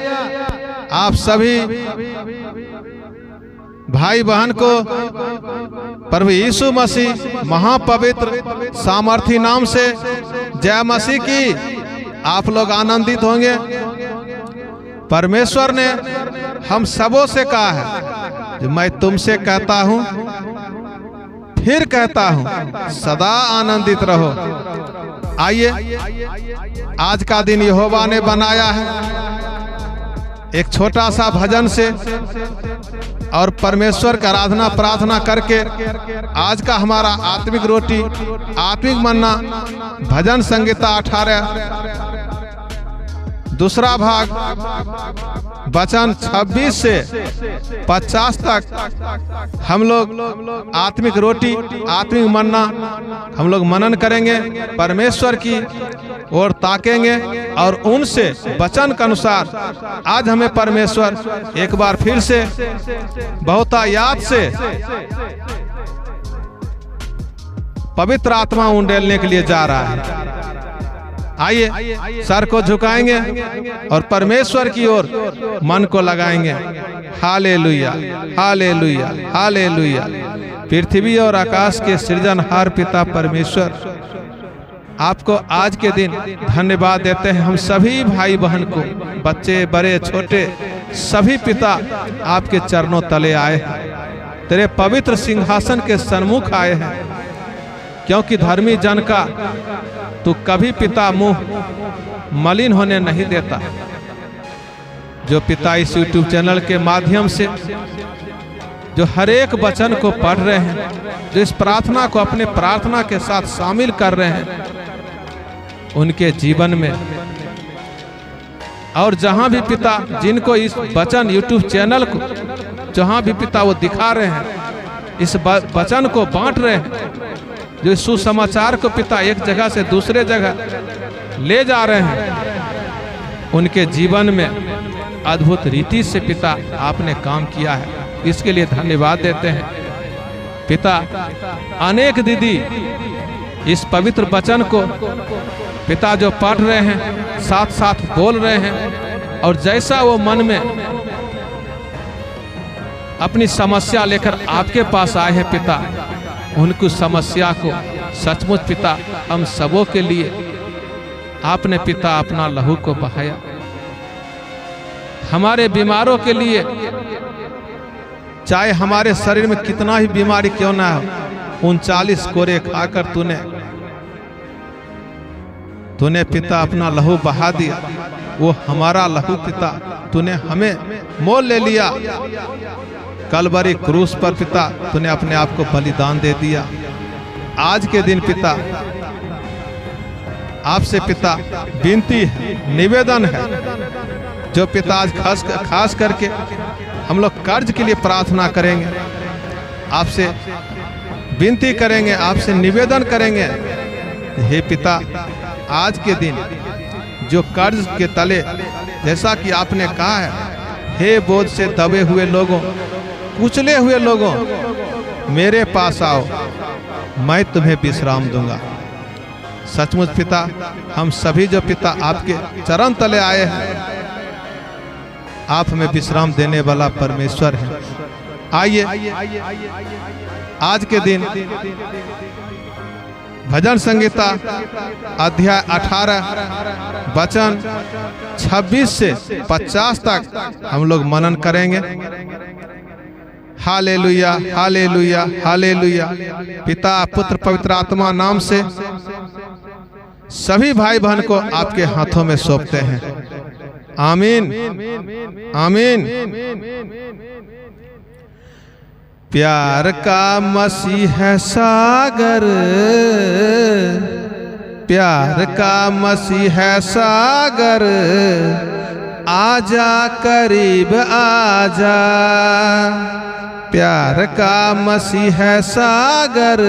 आप सभी भाई बहन को प्रभु यीशु मसीह महापवित्र सामर्थी नाम से जय मसीह की। आप लोग आनंदित होंगे। परमेश्वर ने हम सबों से कहा है कि मैं तुमसे कहता हूं, फिर कहता हूं, सदा आनंदित रहो। आइए, आज का दिन यहोवा ने बनाया है। एक छोटा सा भजन से और परमेश्वर का आराधना प्रार्थना करके आज का हमारा आत्मिक रोटी, आत्मिक मन्ना भजन संगीता 18 दूसरा भाग वचन 26 से 50 तक हम लोग आत्मिक रोटी, आत्मिक मन्ना हम लोग मनन करेंगे, परमेश्वर की ओर ताकेंगे और उनसे वचन के अनुसार आज हमें परमेश्वर एक बार फिर से बहुतायात से पवित्र आत्मा उंडेलने के लिए जा रहा है। आइए, सर को झुकाएंगे और परमेश्वर की ओर मन को लगाएंगे। Hallelujah, hallelujah, hallelujah. पृथ्वी और आकाश के सृजनहार पिता परमेश्वर, आपको आज के दिन धन्यवाद देते हैं। हम सभी भाई बहन को, बच्चे बड़े छोटे सभी पिता आपके चरणों तले आए हैं, तेरे पवित्र सिंहासन के सन्मुख आए हैं, क्योंकि धर्मी जन का तू कभी पिता मुंह मलिन होने नहीं देता। जो पिता इस YouTube चैनल के माध्यम से जो हर एक वचन को पढ़ रहे हैं, जो इस प्रार्थना को अपने प्रार्थना के साथ शामिल कर रहे हैं, उनके जीवन में और जहां भी पिता जिनको इस वचन YouTube चैनल को जहां भी पिता वो दिखा रहे हैं, इस वचन को बांट रहे हैं, जो सुसमाचार को पिता एक जगह से दूसरे जगह ले जा रहे हैं, उनके जीवन में अद्भुत रीति से पिता आपने काम किया है। इसके लिए धन्यवाद देते हैं पिता। अनेक दीदी इस पवित्र वचन को पिता जो पढ़ रहे हैं, साथ साथ बोल रहे हैं, और जैसा वो मन में अपनी समस्या लेकर आपके पास आए हैं पिता, उनकी समस्या को सचमुच पिता हम सबों के लिए आपने पिता अपना लहू को बहाया। हमारे बीमारों के लिए, चाहे हमारे शरीर में कितना ही बीमारी क्यों ना हो, 39 कोरे खाकर तूने पिता अपना लहू बहा दिया। वो हमारा लहू पिता तूने हमें मोल ले लिया। कलवरी क्रूस पर पिता तूने अपने आप को बलिदान दे दिया। आज के दिन पिता आपसे पिता विनती है, निवेदन है, जो पिता आज खास करके हम लोग कर्ज के लिए प्रार्थना करेंगे, आपसे विनती करेंगे, आपसे निवेदन करेंगे। हे पिता, आज के दिन जो कर्ज के तले, जैसा कि आपने कहा है, हे बोझ से दबे हुए लोगों, कुचले हुए लोगों, मेरे पास आओ, मैं तुम्हें विश्राम दूंगा। सचमुच पिता, हम सभी जो पिता आपके चरण तले आए हैं, आप हमें विश्राम देने वाला परमेश्वर है। आइए, आज के दिन भजन संगीता अध्याय 18 वचन 26 से 50 तक हम लोग मनन करेंगे। Hallelujah, hallelujah, hallelujah. पिता, पुत्र, पवित्र आत्मा नाम से सभी भाई बहन को आपके हाथों में सौंपते हैं। आमीन, आमीन। प्यार का मसीह है सागर, प्यार का मसीह है सागर, आजा करीब आजा। प्यार का मसीह है सागर,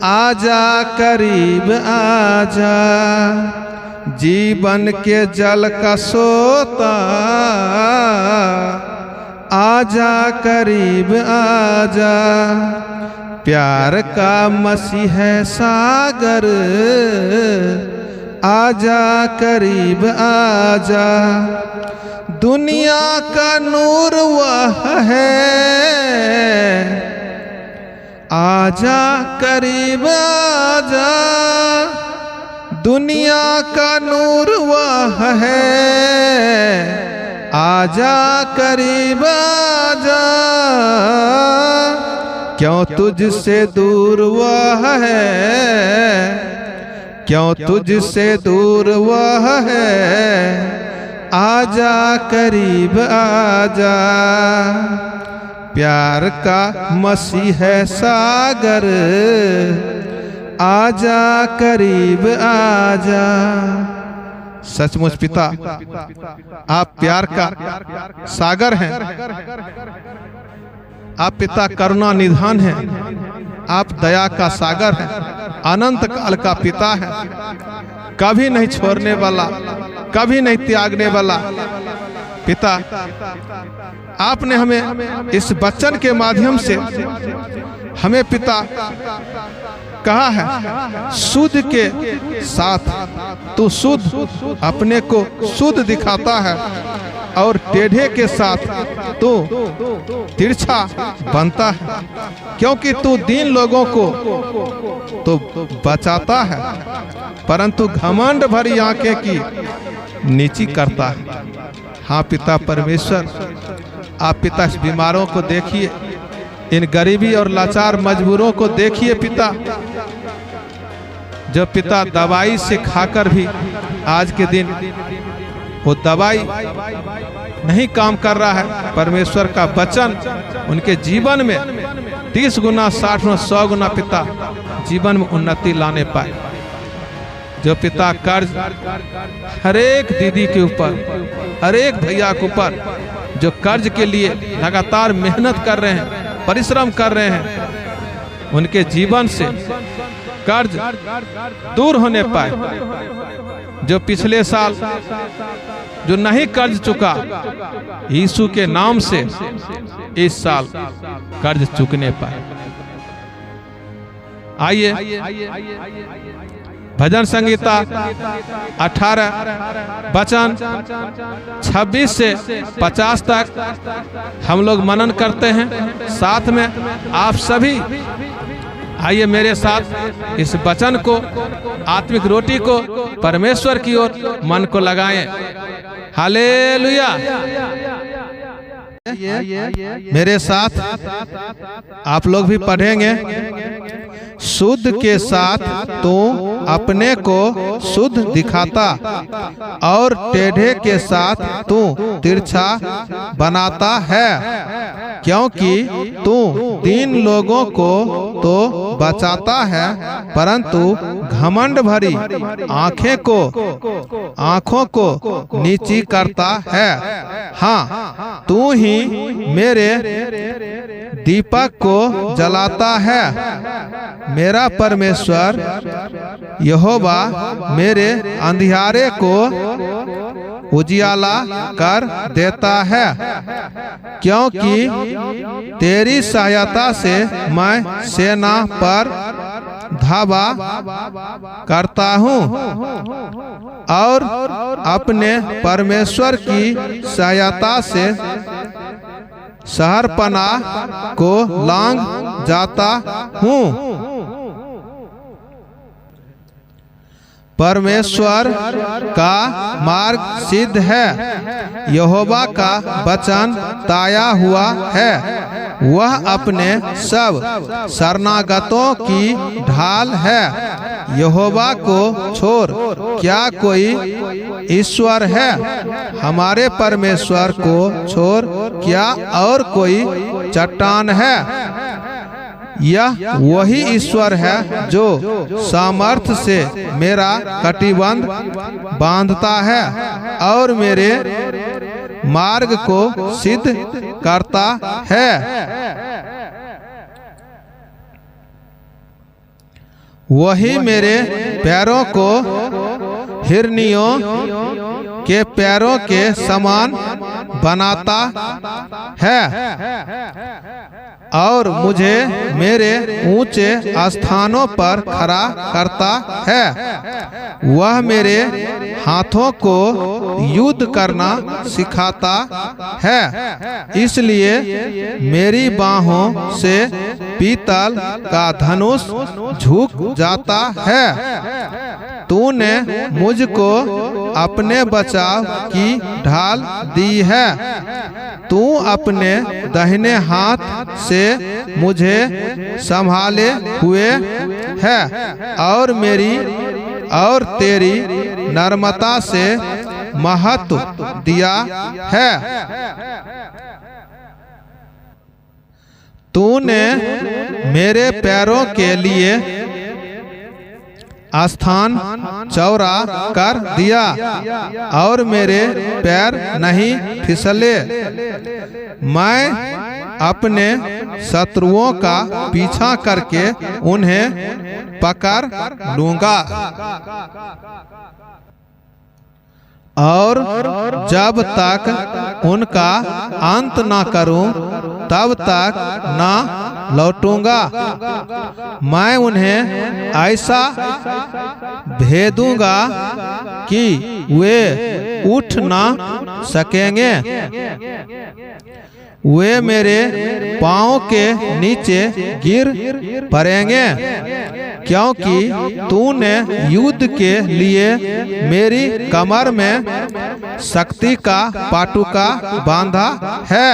आजा करीब आजा। जीवन के जल का सोता, आजा करीब आजा। प्यार का मसीह है सागर, आजा करीब आजा, दुनिया का नूर वह है। आजा करीब आजा, दुनिया का नूर वह है। आजा करीब आजा, क्यों तुझसे दूर वह है, क्यों तुझसे दूर वह है। आजा करीब आजा, प्यार का मसीह है सागर। आजा करीब आजा। सचमुच पिता, आप प्यार का सागर हैं। आप पिता करुणा निधान हैं। आप दया का सागर हैं। अनंत काल का पिता है, कभी नहीं छोड़ने वाला, कभी नहीं त्यागने वाला पिता। आपने हमें इस वचन के माध्यम से हमें पिता कहा है, शुद्ध के साथ तू शुद्ध अपने को शुद्ध दिखाता है और टेढ़े के साथ तू तिरछा बनता है, क्योंकि तू दीन लोगों को तो बचाता है परंतु घमंड भरी आंखें की नीची करता है। हाँ पिता परमेश्वर, आप पिता इस बीमारों को देखिए, इन गरीबी और लाचार मजबूरों को देखिए पिता, जो पिता दवाई से खाकर भी आज के दिन वो दवाई नहीं काम कर रहा है। परमेश्वर का वचन उनके जीवन में 30 गुना 60 गुना 100 गुना पिता जीवन में उन्नति लाने पाए। जो पिता कर्ज हर एक दीदी के ऊपर, हर एक भैया के ऊपर जो कर्ज के लिए लगातार मेहनत कर रहे हैं, परिश्रम कर रहे हैं, उनके जीवन से कर्ज दूर होने पाए। जो पिछले साल जो नहीं कर्ज चुका, यीशु के नाम से इस साल कर्ज चुकने पाए। आइए भजन संगीता 18 वचन 26 से 50 तक हम लोग मनन करते हैं। साथ में आप सभी आइए मेरे साथ इस वचन को, आत्मिक रोटी को परमेश्वर की ओर मन को लगाएं। हालेलुया। मेरे साथ आप लोग भी पढ़ेंगे। शुद्ध के साथ तू अपने को शुद्ध दिखाता और टेढ़े के साथ तू तिरछा बनाता है, क्योंकि तू दीन लोगों को तो बचाता है परंतु घमंड भरी आंखों को नीची करता है। हाँ, तू ही मेरे दीपक को जलाता है। मेरा परमेश्वर यहोवा मेरे अंधियारे को उजियाला कर देता है, क्योंकि तेरी सहायता से मैं सेना पर धावा करता हूँ और अपने परमेश्वर की सहायता से शहरपनाह को लांघ जाता हूँ। परमेश्वर का मार्ग सिद्ध है, यहोवा का वचन ताया हुआ है। वह अपने सब शरणागतों की ढाल है। यहोवा को छोड़ क्या कोई ईश्वर है? हमारे परमेश्वर को छोड़ क्या और कोई चट्टान है? यह वही ईश्वर है जो सामर्थ्य से मेरा कटिबंध बांधता है और मेरे मार्ग को सिद्ध करता है। वही मेरे पैरों को हिरनियों के पैरों के समान बनाता है और मुझे मेरे ऊंचे स्थानों पर खड़ा करता है। वह मेरे हाथों को युद्ध करना सिखाता है, इसलिए मेरी बाहों से पीतल का धनुष झुक जाता है। तूने मुझको अपने बचाव की ढाल दी है। तू अपने दाहिने हाथ से मुझे संभाले हुए है और तेरी नर्मता से महत्व दिया है। तूने मेरे पैरों के लिए स्थान चौड़ा कर दिया और मेरे पैर नहीं फिसले। मैं अपने शत्रुओं का पीछा करके उन्हें पकड़ लूंगा और जब तक उनका अंत न करूं तब तक न लौटूंगा। मैं उन्हें ऐसा भेदूंगा कि वे उठ न सकेंगे। वे मेरे पांव के नीचे गिर पड़ेंगे, क्योंकि तूने युद्ध के लिए मेरी कमर में शक्ति का पाटुका बांधा है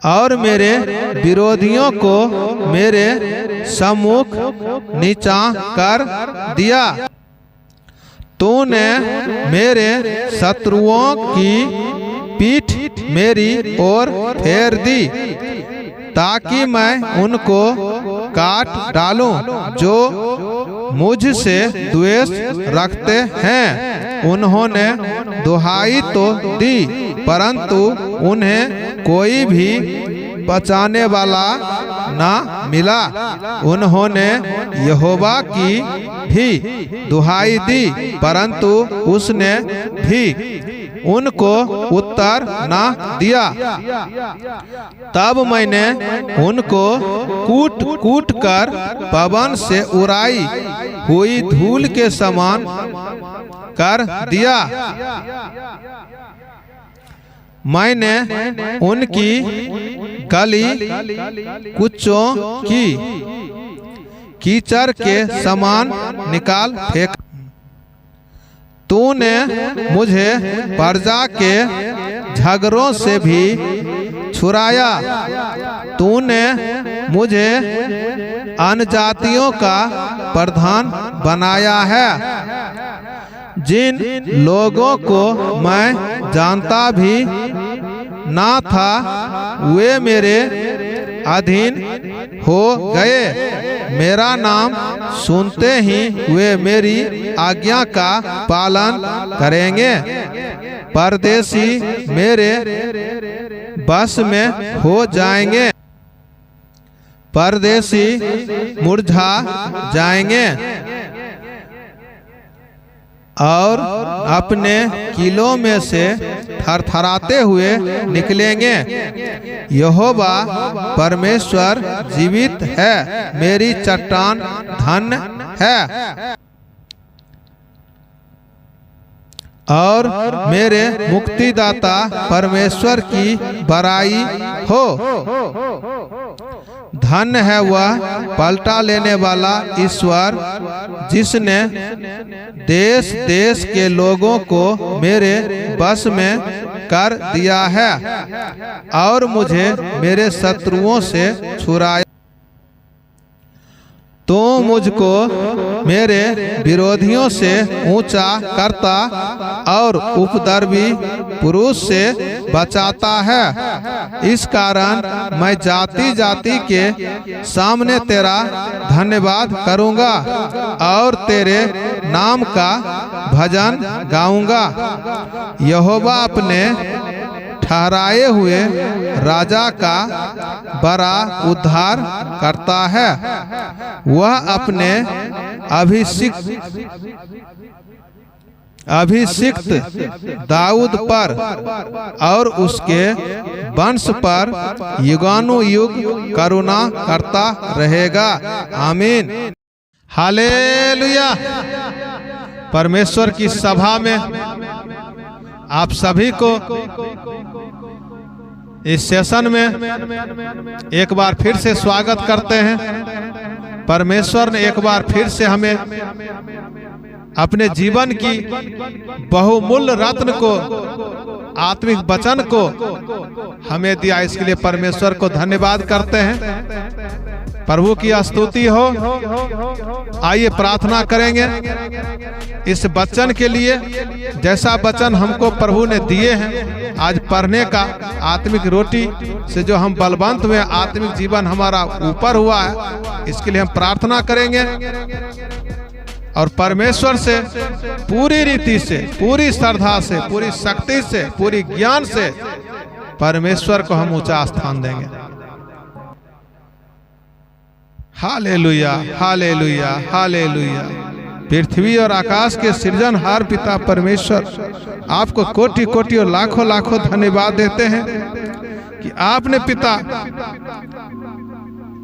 और मेरे विरोधियों को मेरे सम्मुख नीचा कर दिया। तूने मेरे शत्रुओं की पीठ मेरी ओर फेर दी ताकि मैं उनको काट डालूं जो मुझसे द्वेष रखते हैं। उन्होंने दुहाई तो दी, परंतु उन्हें कोई भी बचाने वाला ना मिला। उन्होंने यहोवा की भी दुहाई दी, परंतु उसने भी उनको उत्तर ना दिया। तब मैंने उनको कूट कूट कर पवन से उड़ाई हुई धूल के समान कर दिया। मैंने उनकी गली कुचों की कीचड़ के समान निकाल फेंका। तूने मुझे प्रजा के झगड़ों से भी छुड़ाया। तूने मुझे अन्यजातियों का प्रधान बनाया है। जिन लोगों को मैं जानता भी ना था वे मेरे अधीन हो गए। मेरा नाम सुनते ही वे मेरी आज्ञा का पालन करेंगे। परदेशी मेरे बस में हो जाएंगे, परदेशी मुरझा जाएंगे और अपने किलों में से थरथराते हुए निकलेंगे। यहोवा परमेश्वर जीवित है, मेरी चट्टान धन्य है और मेरे मुक्तिदाता परमेश्वर की बड़ाई हो। धन्य है वह पलटा लेने वाला ईश्वर जिसने देश देश के लोगों को मेरे बस में कर दिया है और मुझे मेरे शत्रुओं से छुड़ाया। तो मुझको मेरे विरोधियों से ऊंचा करता और उपद्रवी पुरुष से बचाता है। इस कारण मैं जाति जाति के सामने तेरा धन्यवाद करूंगा और तेरे नाम का भजन गाऊंगा। यहोवा अपने ठहराए हुए राजा का बड़ा उद्धार करता है। वह अपने अभिषिक्त दाऊद पर और उसके वंश पर युगानुयुग करुणा करता रहेगा। आमीन। हालेलुया। परमेश्वर की सभा में आप सभी को इस सेशन में एक बार फिर से स्वागत करते हैं। परमेश्वर ने एक बार फिर से हमें अपने जीवन की बहुमूल्य रत्न को, आत्मिक वचन को हमें दिया। इसके लिए परमेश्वर को धन्यवाद करते हैं। प्रभु की स्तुति हो। आइए प्रार्थना करेंगे इस वचन के लिए, जैसा वचन हमको प्रभु ने दिए हैं आज पढ़ने का। आत्मिक रोटी से जो हम बलवंत हुए, आत्मिक जीवन हमारा ऊपर हुआ है, इसके लिए हम प्रार्थना करेंगे और परमेश्वर से पूरी रीति से, पूरी श्रद्धा से, पूरी शक्ति से, पूरी ज्ञान से परमेश्वर को हम ऊंचा स्थान देंगे। Hallelujah, hallelujah, hallelujah. पृथ्वी और आकाश के सृजनहार पिता परमेश्वर, आपको कोटि कोटि और लाखों लाखों धन्यवाद देते हैं कि आपने पिता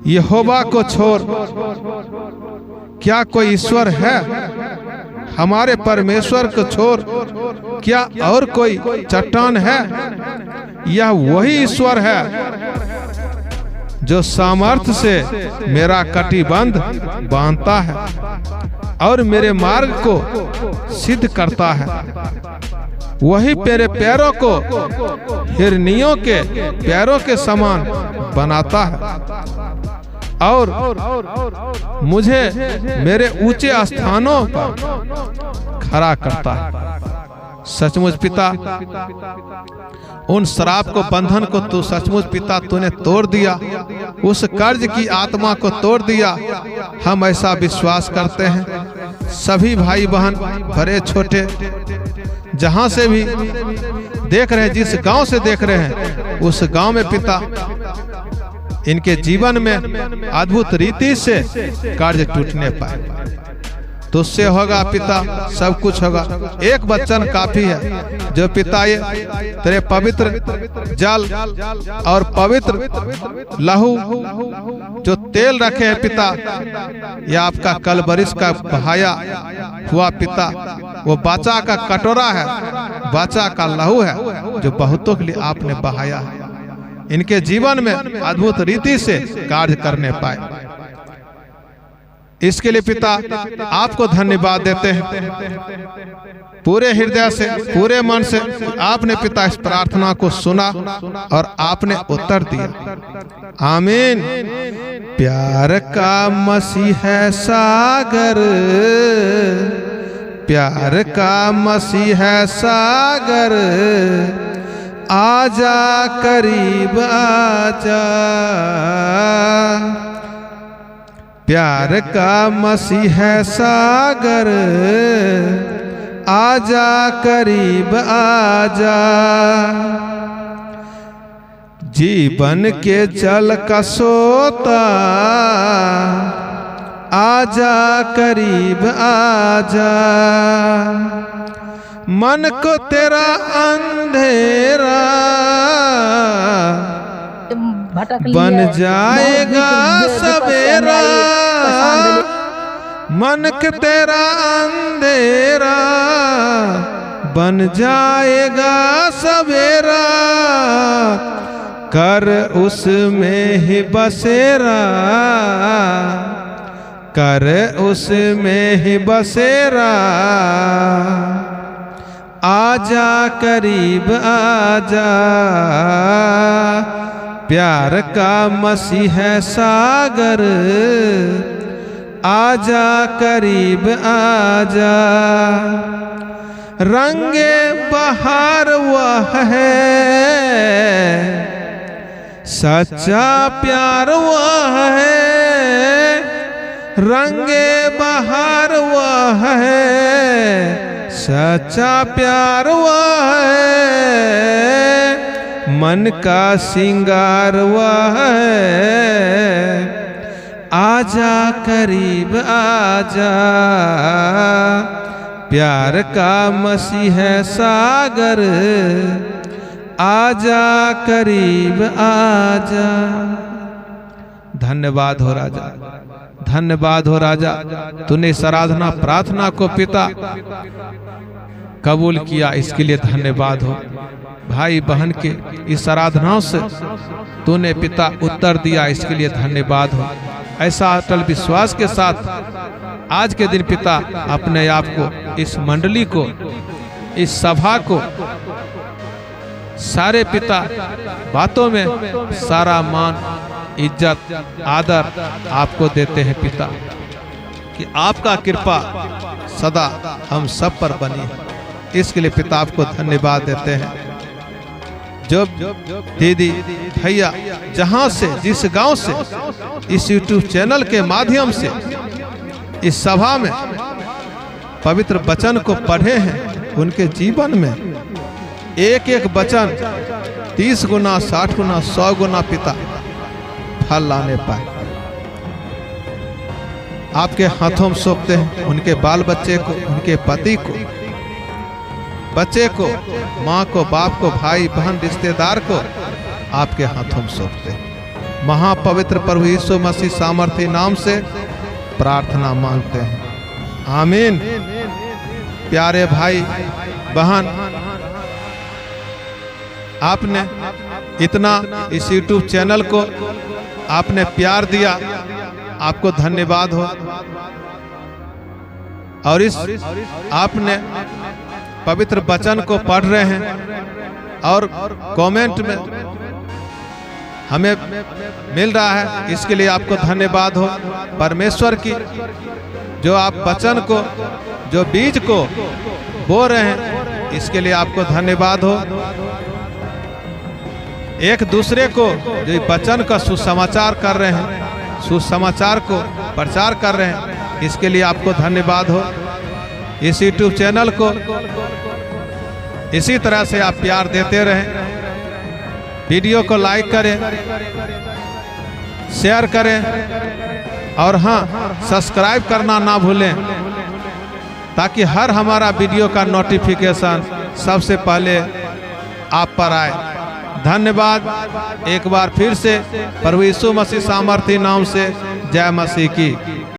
यहोवा को छोड़ क्या कोई ईश्वर है? हमारे परमेश्वर को छोड़ क्या और कोई चट्टान है? यह वही ईश्वर है जो सामर्थ्य से मेरा कटिबंध बांधता है और मेरे मार्ग को सिद्ध करता है। वही मेरे पैरों को हिरनियों के पैरों के समान बनाता है और मुझे मेरे ऊंचे स्थानों पर खड़ा करता है। सचमुच पिता, उन शराब को, बंधन को तू सचमुच पिता तूने तोड़ दिया, उस कर्ज की आत्मा को तोड़ दिया। हम ऐसा विश्वास करते हैं। सभी भाई बहन, बड़े छोटे, जहां से भी देख रहे हैं, जिस गांव से देख रहे हैं, उस गांव में पिता इनके जीवन में अद्भुत रीति से कार्य टूटने पाए। तो उससे होगा पिता, सब कुछ होगा। एक वचन काफी है जो पिता ये तेरे पवित्र जल और पवित्र लहू जो तेल रखे हैं पिता, यह आपका कलवरिस का बहाया हुआ पिता, वो बाचा का कटोरा है, बाचा का लहू है जो बहुतों के लिए आपने बहाया है। इनके जीवन में अद्भुत रीति से कार्य करने पाए, इसके लिए पिता आपको धन्यवाद देते हैं। पूरे हृदय से, पूरे मन से आपने पिता इस प्रार्थना को सुना और आपने उत्तर दिया। आमीन। प्यार का मसीह है सागर, प्यार का मसीह है सागर, आजा करीब आजा। प्यार का मसीह है सागर, आजा करीब आजा। जीवन के जल का सोता, आजा करीब आजा। मन को तेरा अंधेरा बन जाएगा सवेरा, मन के तेरा अंधेरा बन जाएगा सवेरा। कर उसमें ही बसेरा, कर उसमें ही बसेरा। आजा करीब आजा। प्यार का मसीह है सागर, आजा करीब आजा। रंगे बहार वह है, सच्चा प्यार वह है। रंगे बहार वह है, सच्चा प्यार वह है। मन का सिंगार वह है, आजा करीब आजा। प्यार का मसीह सागर, आजा करीब आजा। धन्यवाद हो राजा, धन्यवाद हो राजा, तूने इस आराधना प्रार्थना को पिता कबूल किया, इसके लिए धन्यवाद हो। भाई बहन के इस आराधनाओं से तूने पिता उत्तर दिया, इसके लिए धन्यवाद हो। ऐसा अटल विश्वास के साथ आज के दिन पिता अपने आप को, इस मंडली को, इस सभा को, सारे पिता बातों में सारा मान इज्जत आदर आपको देते हैं पिता, कि आपका कृपा सदा हम सब पर बनी है। इसके लिए पिता आपको धन्यवाद देते हैं। जो दीदी भैया जहां से, जिस गांव से इस YouTube चैनल के माध्यम से इस सभा में पवित्र वचन को पढ़े हैं, उनके जीवन में एक एक वचन 30 गुना 60 गुना 100 गुना पिता फल लाने पाए। आपके हाथों में सौंपते हैं उनके बाल बच्चे को, उनके पति को, बच्चे को, माँ को, बाप को, भाई बहन रिश्तेदार को आपके हाथों में सौंपते हैं। महापवित्र प्रभु यीशु मसीह सामर्थी नाम से प्रार्थना मांगते हैं, आमीन। प्यारे भाई बहन, आपने इतना इस YouTube चैनल को आपने प्यार दिया, आपको धन्यवाद हो। और इस आपने पवित्र वचन को पढ़ रहे हैं और कमेंट में हमें मिल रहा है, इसके लिए आपको धन्यवाद हो। परमेश्वर की जो आप वचन को, जो बीज को बो रहे हैं, इसके लिए आपको धन्यवाद हो। एक दूसरे को जो वचन का सुसमाचार कर रहे हैं, सुसमाचार को प्रचार कर रहे हैं, इसके लिए आपको धन्यवाद हो। इस YouTube चैनल को इसी तरह से आप प्यार देते रहें। वीडियो को लाइक करें, शेयर करें और हाँ, सब्सक्राइब करना ना भूलें, ताकि हर हमारा वीडियो का नोटिफिकेशन सबसे पहले आप पर आए। धन्यवाद। एक बार फिर से प्रभु यीशु मसीह सामर्थी नाम से जय मसीह की।